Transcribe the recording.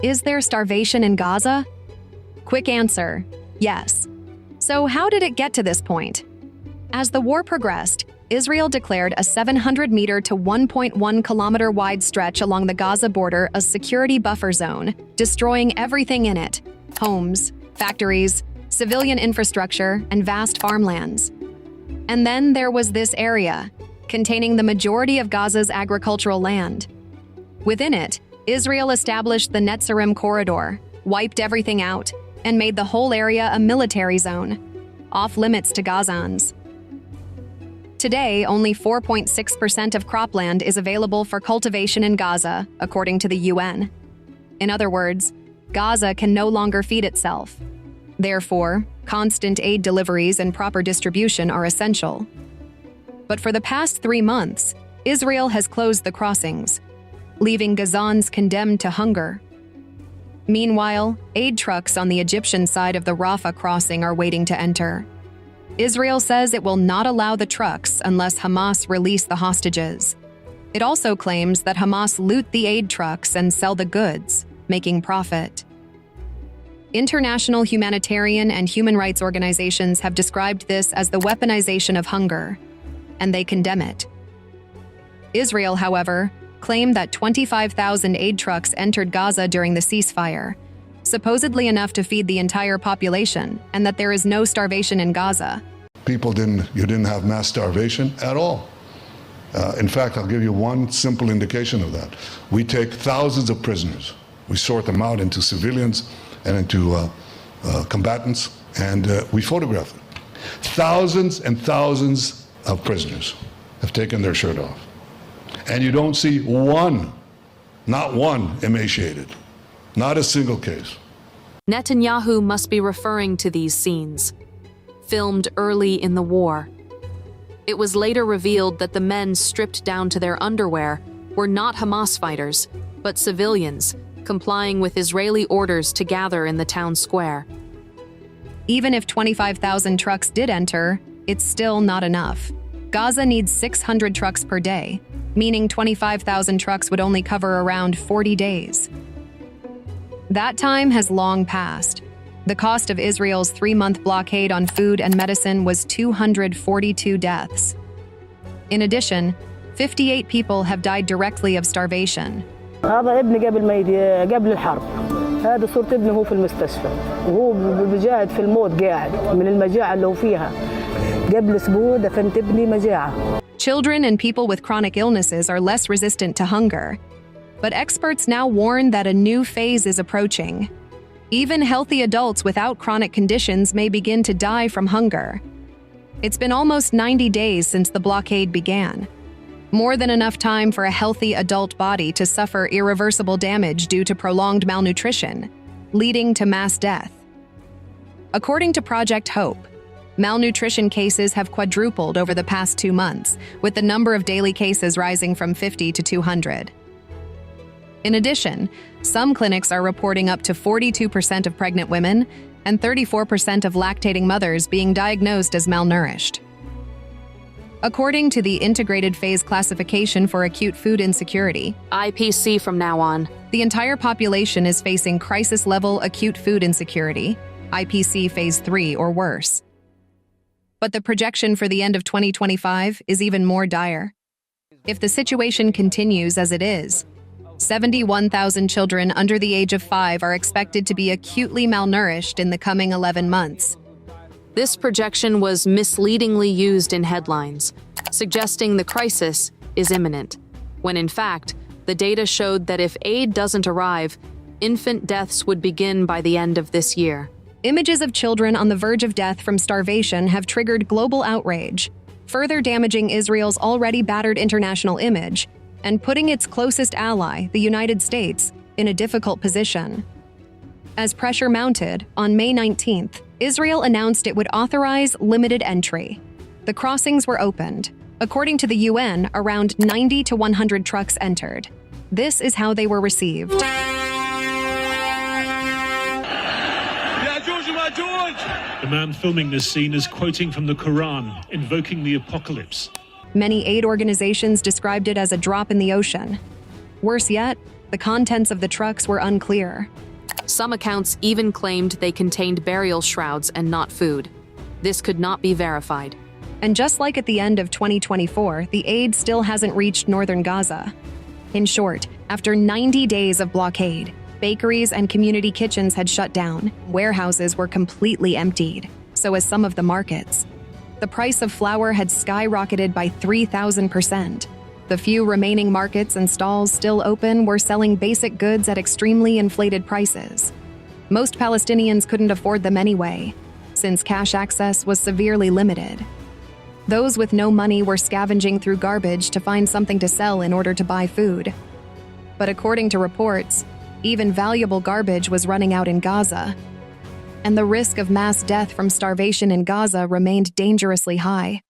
Is there starvation in Gaza? Quick answer, yes. So how did it get to this point? As the war progressed, Israel declared a 700-meter to 1.1-kilometer wide stretch along the Gaza border a security buffer zone, destroying everything in it: homes, factories, civilian infrastructure, and vast farmlands. And then there was this area, containing the majority of Gaza's agricultural land. Within it, Israel established the Netzarim corridor, wiped everything out, and made the whole area a military zone, off-limits to Gazans. Today, only 4.6% of cropland is available for cultivation in Gaza, according to the UN. In other words, Gaza can no longer feed itself. Therefore, constant aid deliveries and proper distribution are essential. But for the past 3 months, Israel has closed the crossings, leaving Gazans condemned to hunger. Meanwhile, aid trucks on the Egyptian side of the Rafah crossing are waiting to enter. Israel says it will not allow the trucks unless Hamas release the hostages. It also claims that Hamas loot the aid trucks and sell the goods, making profit. International humanitarian and human rights organizations have described this as the weaponization of hunger, and they condemn it. Israel, however, claimed that 25,000 aid trucks entered Gaza during the ceasefire, supposedly enough to feed the entire population, and that there is no starvation in Gaza. You didn't have mass starvation at all. In fact, I'll give you one simple indication of that. We take thousands of prisoners. We sort them out into civilians and into combatants, and we photograph them. Thousands and thousands of prisoners have taken their shirt off. And you don't see one, not one, emaciated. Not a single case. Netanyahu must be referring to these scenes, filmed early in the war. It was later revealed that the men stripped down to their underwear were not Hamas fighters, but civilians, complying with Israeli orders to gather in the town square. Even if 25,000 trucks did enter, it's still not enough. Gaza needs 600 trucks per day, meaning 25,000 trucks would only cover around 40 days. That time has long passed. The cost of Israel's 3-month blockade on food and medicine was 242 deaths. In addition, 58 people have died directly of starvation. هذا ابني قبل الحرب. هذا صورة ابني هو في المستشفى وهو بجاهد في الموت قاعد من المجاعة اللي هو فيها. قبل أسبوع دفنت ابني مجاعة. Children and people with chronic illnesses are less resistant to hunger. But experts now warn that a new phase is approaching. Even healthy adults without chronic conditions may begin to die from hunger. It's been almost 90 days since the blockade began. More than enough time for a healthy adult body to suffer irreversible damage due to prolonged malnutrition, leading to mass death. According to Project Hope, malnutrition cases have quadrupled over the past 2 months, with the number of daily cases rising from 50 to 200. In addition, some clinics are reporting up to 42% of pregnant women and 34% of lactating mothers being diagnosed as malnourished. According to the Integrated Phase Classification for Acute Food Insecurity, IPC from now on, the entire population is facing crisis-level acute food insecurity, IPC Phase 3 or worse. But the projection for the end of 2025 is even more dire. If the situation continues as it is, 71,000 children under the age of 5 are expected to be acutely malnourished in the coming 11 months. This projection was misleadingly used in headlines, suggesting the crisis is imminent, when in fact, the data showed that if aid doesn't arrive, infant deaths would begin by the end of this year. Images of children on the verge of death from starvation have triggered global outrage, further damaging Israel's already battered international image and putting its closest ally, the United States, in a difficult position. As pressure mounted, on May 19th, Israel announced it would authorize limited entry. The crossings were opened. According to the UN, around 90 to 100 trucks entered. This is how they were received. The man filming this scene is quoting from the Quran, invoking the apocalypse. Many aid organizations described it as a drop in the ocean. Worse yet, The contents of the trucks were unclear. Some accounts even claimed they contained burial shrouds and not food. This could not be verified. And just like at the end of 2024, the aid still hasn't reached northern Gaza. In short, after 90 days of blockade, bakeries and community kitchens had shut down, warehouses were completely emptied, so as some of the markets. The price of flour had skyrocketed by 3,000%. The few remaining markets and stalls still open were selling basic goods at extremely inflated prices. Most Palestinians couldn't afford them anyway, since cash access was severely limited. Those with no money were scavenging through garbage to find something to sell in order to buy food. But according to reports, even valuable garbage was running out in Gaza, and the risk of mass death from starvation in Gaza remained dangerously high.